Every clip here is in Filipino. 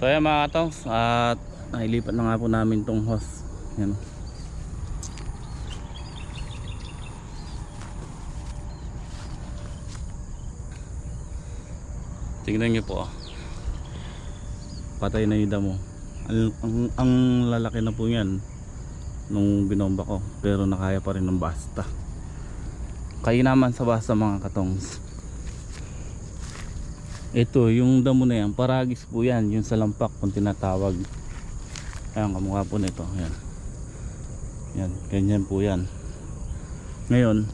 So ayan mga katongs, at nailipat na nga po namin tong hose. Yan. Tingnan nyo po, patay na yung damo. Ang lalaki na po yan nung binomba ko, pero nakaya pa rin ng basta. Kaya naman sa basta mga katongs. Ito yung damo na yan, paragis po yan, yung sa lampak kung tinatawag. Ayan, kamukha po nito. Ayan. Yan, ganyan po yan. Ngayon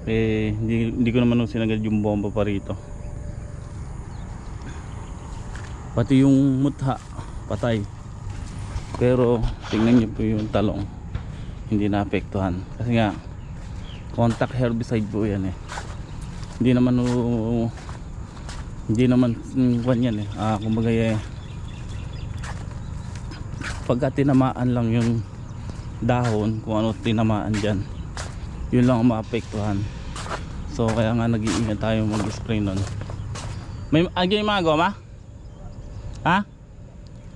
hindi ko naman sinagad yung bomba pa rito. Pati yung mutha patay, pero tingnan nyo po yung talong, hindi naapektuhan kasi nga contact herbicide po yan eh. Hindi naman yan eh. Kumbaga pagka tinamaan lang yung dahon, kung ano tinamaan dyan, yun lang ang maapektuhan. So kaya nga nag-iingat tayo mag-spray nun. May mga goma? Ha?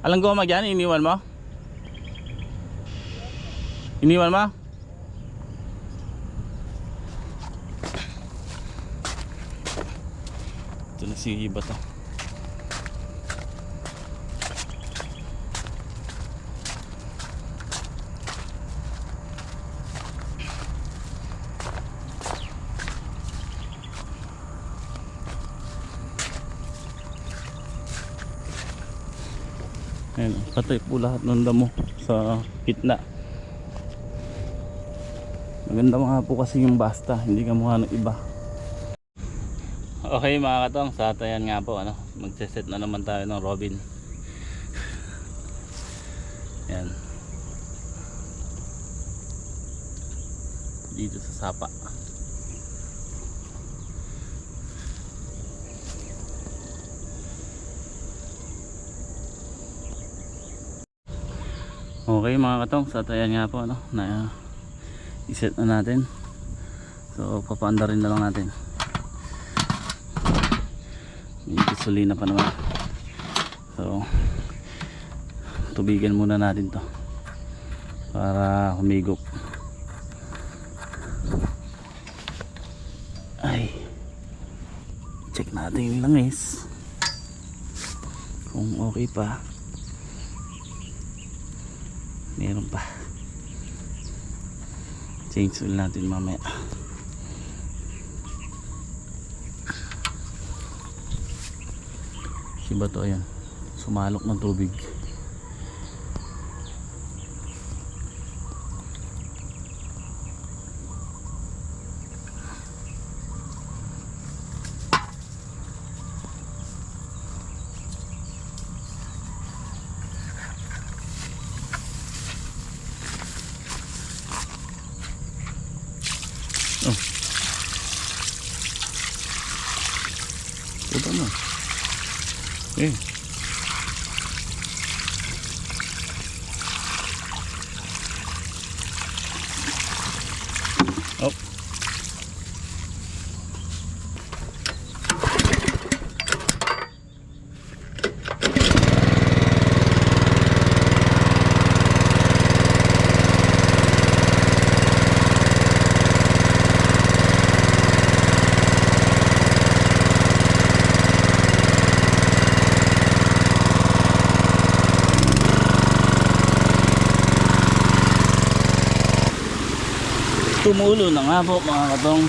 Alang goma dyan? Iniwan mo? Iniwan mo? Ito na si iba to. Ayan, patay po lahat ng damo sa gitna. Maganda mga po kasi yung basta, hindi ka mukha ng iba. Okay mga katong, sa tayan nga po magse-set na naman tayo ng robin. Ayan, dito sa sapa. Okay mga katong, sa tayan nga po na iset na natin. So papaanda rin na lang natin. May gasolina pa naman. So tubigan muna natin to para humigop. Ay, check natin yung langis kung okay pa. Meron pa. Change oil natin mamaya. Siba to, ayan, sumalok ng tubig. Oh. Ito na. Eh. Oh. Tumulo na nga po mga katong.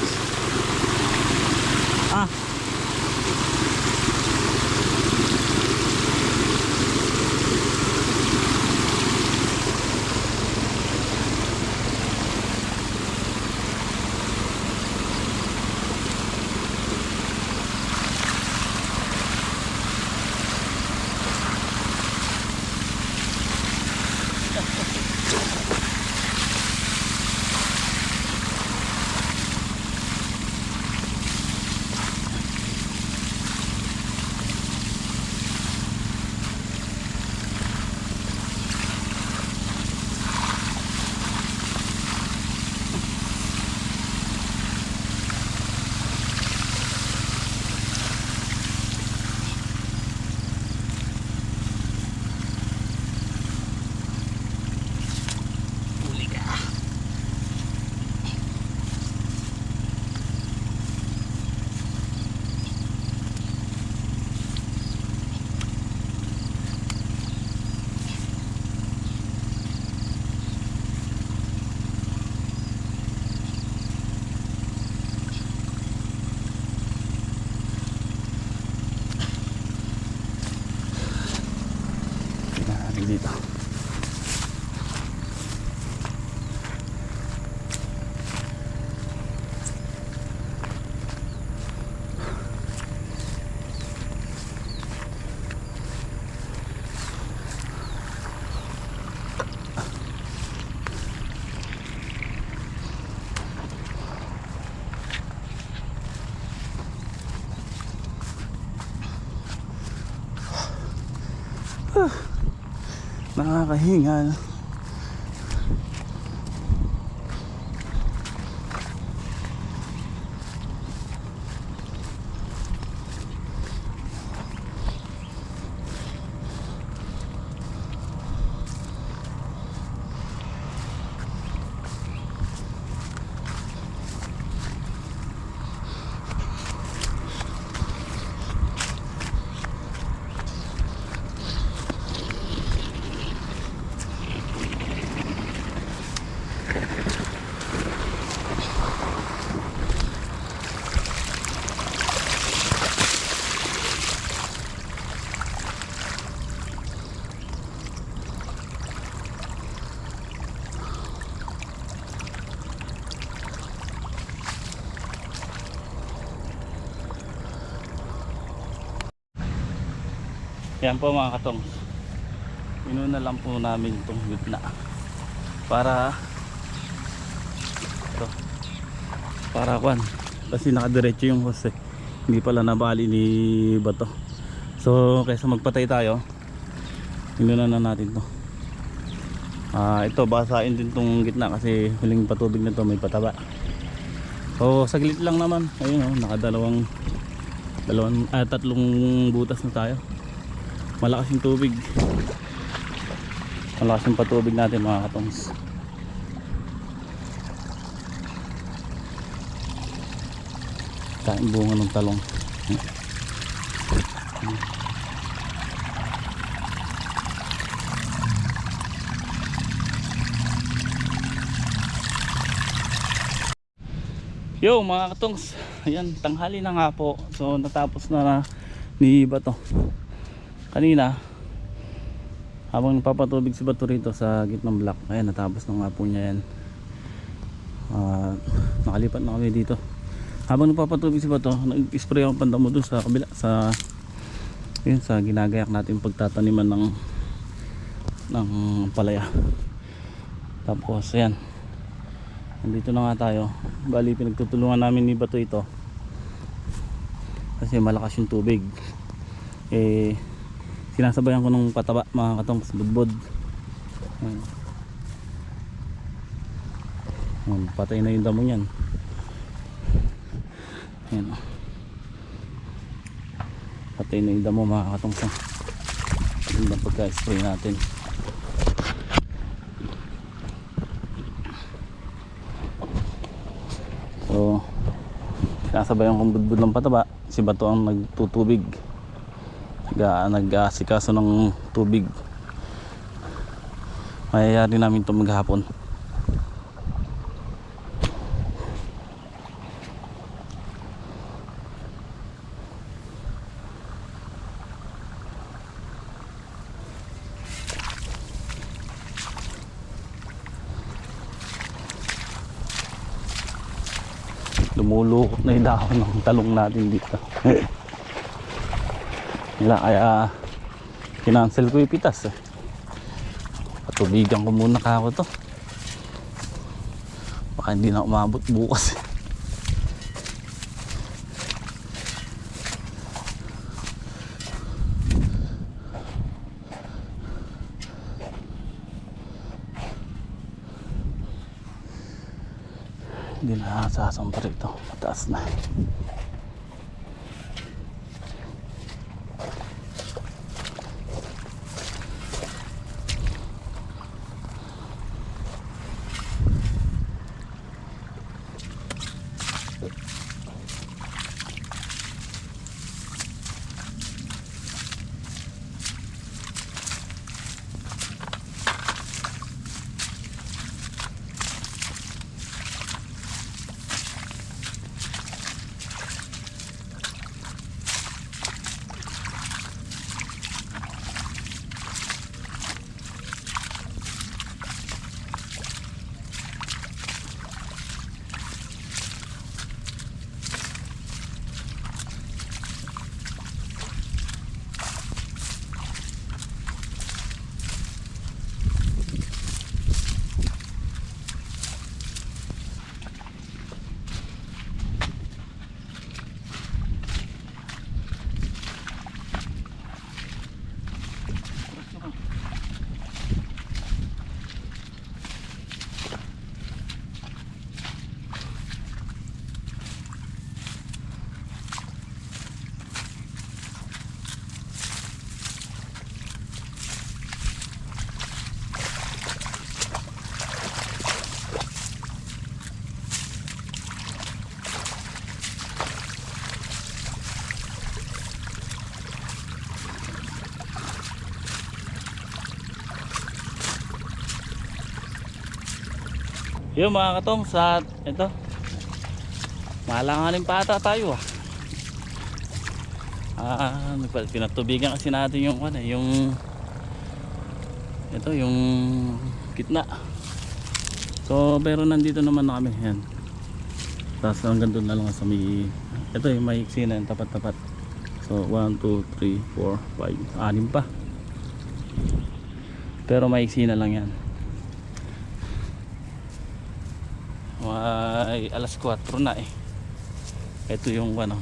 dito. Nakakahinga. Yan po mga katong, inuna lang po namin itong gitna para ito, para kwan, kasi nakadiretso yung hose hindi pala nabali ni bato. So kaysa magpatay tayo, inuna na natin to. Ito basain din tong gitna kasi huling patubig na to may pataba. So saglit lang naman, ayun nakadalawang tatlong butas na tayo. Malakas yung tubig, malakas yung patubig natin mga katongs. Kain bunga ng talong. Yo mga katongs, ayan tanghali na nga po. So natapos na ni bato kanina habang nagpapatubig si bato rito sa gitnang block. Ayan natapos na nga po niya yan. Nakalipat na kami dito habang nagpapatubig si bato. Nag-spray ang pandamo doon sa kabila sa yun, sa ginagayak natin pagtataniman ng palaya. Tapos ayan, nandito na nga tayo. Bali pinagtutulungan namin ni bato ito kasi malakas yung tubig. Sinasabayan ko ng pataba mga katong sa budbod. Patay na yung damo yan. Ayan. Patay na yung damo mga katong sa gandang pagka-spray natin. So sinasabayan kong budbod ng pataba, si bato ang nagtutubig, nag-asikaso ng tubig. Mayayari namin ito maghapon. Lumulukot na yung dahon ng talong natin dito. Kaya kinancel ko yung pitas. Patubigan ko muna ako to. Baka hindi na umabot bukas. Hindi na sasampa rito. Mataas na. Yung mga katong sa ito, malanganin pa ata tayo pinatubigan kasi natin yung ano, yung ito, yung gitna. So pero nandito naman na kami, yan. Tapos hanggang doon na lang sa may, ito yung may iksi na yung tapat-tapat. So 1, 2, 3, 4, 5, 6 pa. Pero may iksi na lang yan. Ay, alas 4 na eh. Ito yung ano,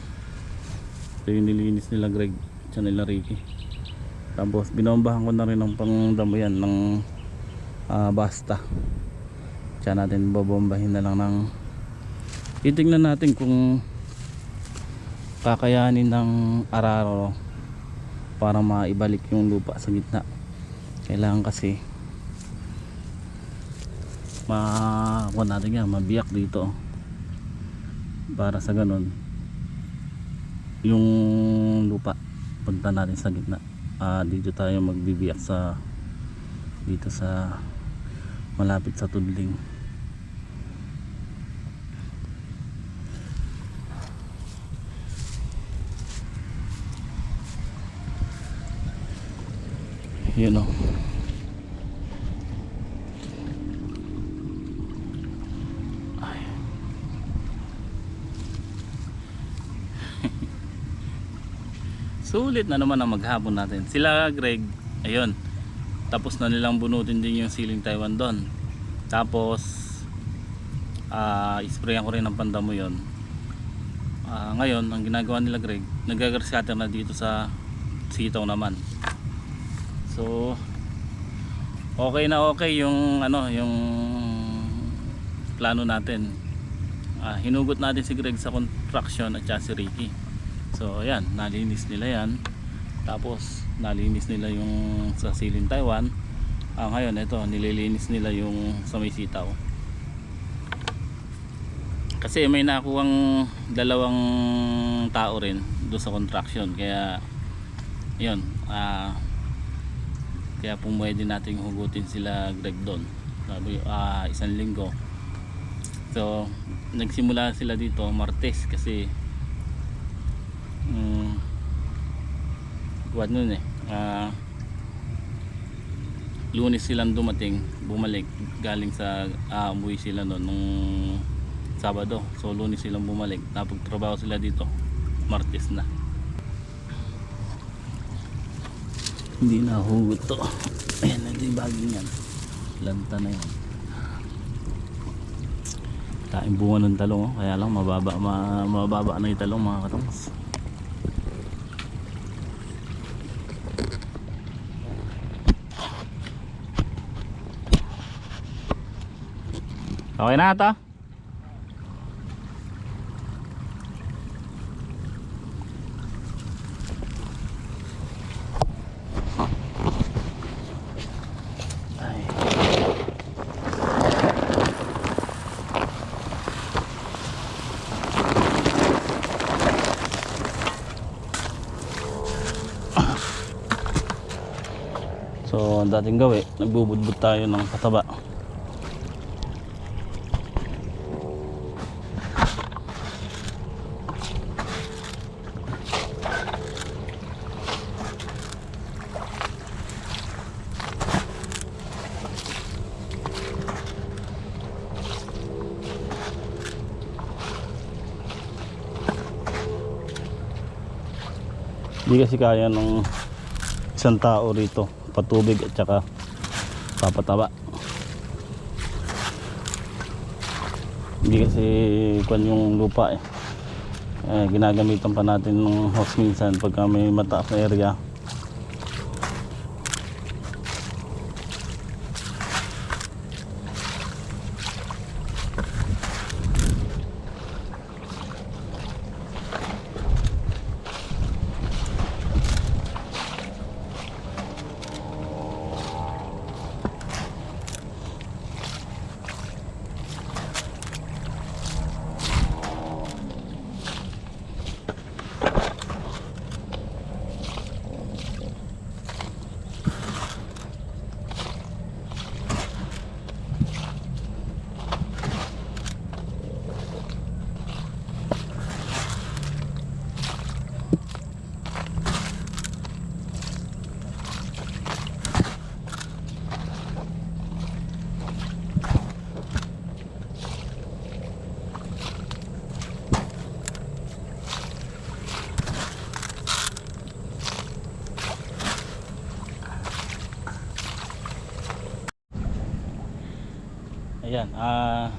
ito yung nilinis nila Greg at nila Ricky. Tapos binombahan ko na rin ng pangdamo yan ng basta. Tsaka natin babombahin na lang ng, titignan natin kung kakayanin ng araro para maibalik yung lupa sa gitna. Kailangan kasi makuha natin yan, mabiyak dito para sa ganun yung lupa punta natin sa gitna. Dito tayo magbibiyak sa dito sa malapit sa tudling. Yun o. Sulit na naman ang maghapon natin. Sila Greg, ayun, tapos na nilang bunutin din yung ceiling Taiwan doon. Tapos isprayan ko rin ng pandamo yun. Ngayon ang ginagawa nila Greg, nagagrasscutter na dito sa sitaw naman. So okay na okay yung ano, yung plano natin. Hinugot natin si Greg sa construction at si Ricky. So ayan, nalinis nila yan. Tapos nalinis nila yung sa ceiling Taiwan. Ngayon ito, nililinis nila yung sa may sitaw. Kasi may nakuhang dalawang tao rin doon sa construction. Kaya yun, kaya pumwede nating hugutin sila Greg doon. Sabi, 1 linggo. So nagsimula sila dito Martes kasi buwan nun eh, Lunes silang dumating, bumalik galing sa umuwi sila noon nung Sabado. So Lunes silang bumalik, napagtrabaho sila dito Martes na. Hindi na hugot to. Ayan na din baging yan, lanta na yan. Kain bunga ng talong kaya lang mababa na yung talong mga katongs. Okay na ata? So ang dating gawi, nagbubudbud tayo ng pataba. Hindi kasi kaya ng isang tao rito patubig at saka papataba. Hindi kasi kwan yung lupa ginagamitan pa natin ng hose minsan pagka may mataas na area. Ayan,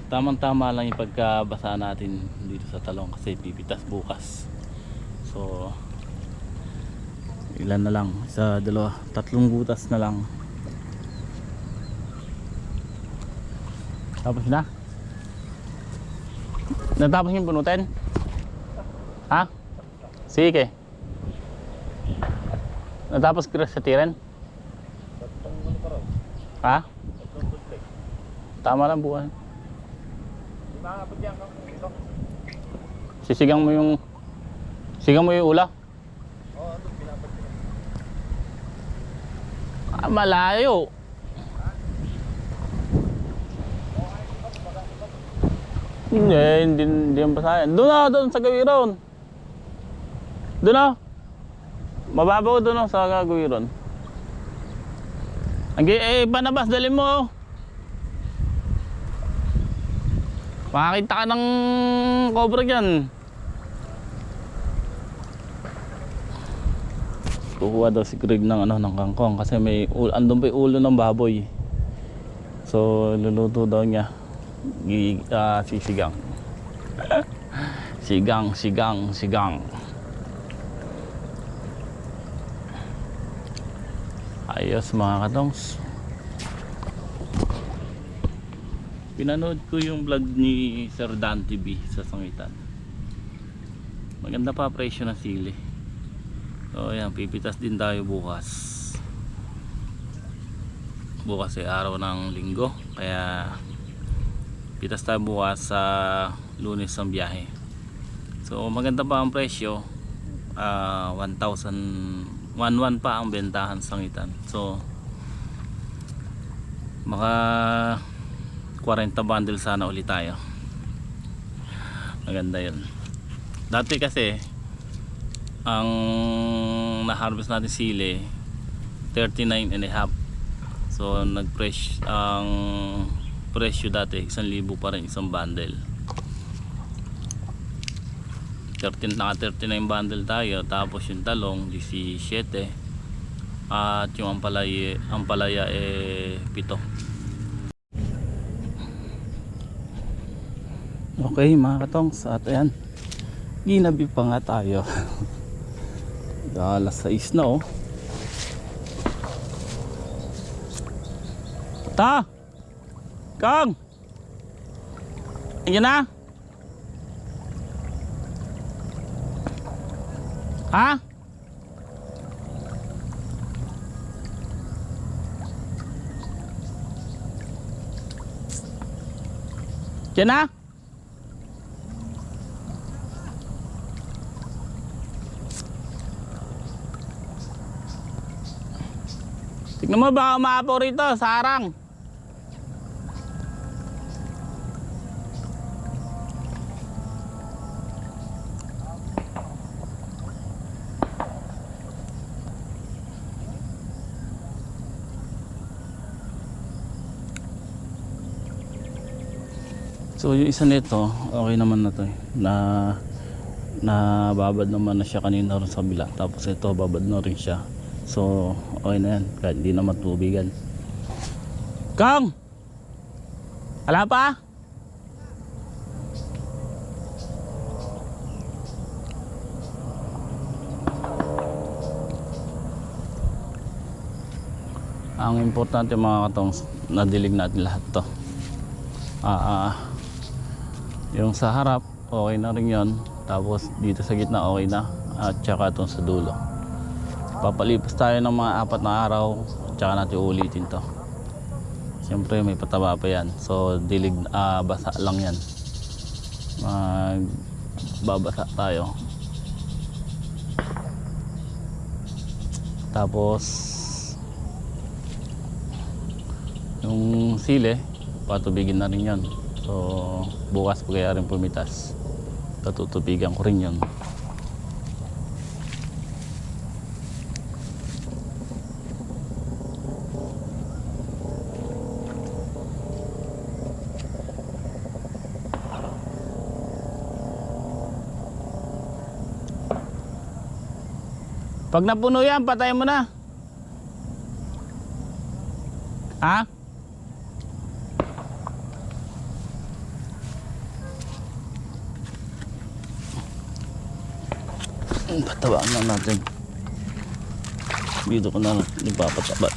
tamang-tama lang yung pagkabasa natin dito sa talong kasi pipitas bukas. So, ilan na lang? Isa, dalawa, tatlong butas na lang. Tapos na? Natapos yung punutin? Ha? Sige. Natapos ka sa tiren? Ha? Tama lang buwan. Sisigang mo yung ula? Oo, ano pinapagyan? Malayo. Hindi yung basahin. Doon sa gawiron. Doon na. Mababaw doon sa gawiron. Panabas, dali mo. Makakita ka ng cobra dyan. Kukuha daw si Greg ng kangkong kasi andun pa yung ulo ng baboy. So luluto daw niya. Sisigang. Sigang. Ayos mga katongs. Pinanood ko yung vlog ni Sir Dan TV sa Sangitan. Maganda pa presyo ng sili. So ayan, pipitas din tayo bukas. Bukas ay araw ng linggo, kaya pitas tayo bukas sa Lunes ang biyahe. So maganda pa ang presyo. 1,111 pa ang bentahan sa Sangitan. So maka 40 bundle sana ulit tayo. Maganda yun. Dati kasi ang na-harvest natin sili 39 and a half. So ang presyo dati 1,000 pa rin isang bundle. 39 bundle tayo, tapos yung talong 17 at yung ampalaya 7. Okay mga katongs, at ayan, ginabi pa nga tayo. Alas 6 na oh. Kang! Ayan na? Ha? Ayan na? Tignan mo baka maapaw rito sa harang. So yung isa nito okay naman na to eh. Babad naman na siya kanina rin sa kabila. Tapos ito babad na rin siya. So okay na yan kahit hindi na matubigan. Kang! Wala pa? Ang importante mga katong nadilig natin lahat to. Yung sa harap okay na rin yon. Tapos dito sa gitna okay na. At saka itong sa dulo. Papalipas tayo ng mga 4 na araw, tsaka natin ulitin to. Siyempre may pataba pa yan, so dilig basa lang yan. Babasa tayo. Tapos yung sili patubigin na rin yan. So bukas pa kaya rin pumitas, tutubigan ko rin yun. Pag napuno yan, patay mo na. Ha? Patabaan na natin. Dito ko na ipapatabat.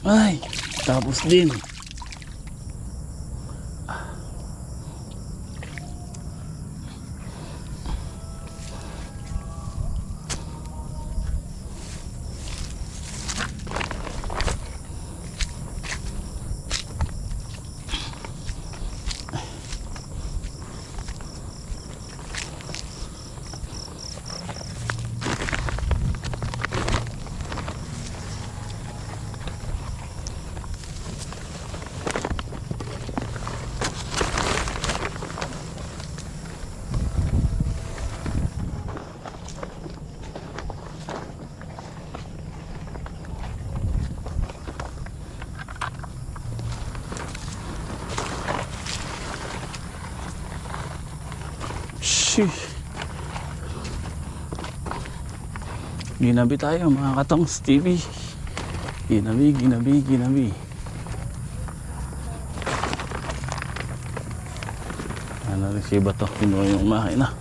Ay, tapos din. Sheesh. Ginabi tayo mga katongs TV. Ginabi. Ano rin siya ba to? Pinuha yung makina.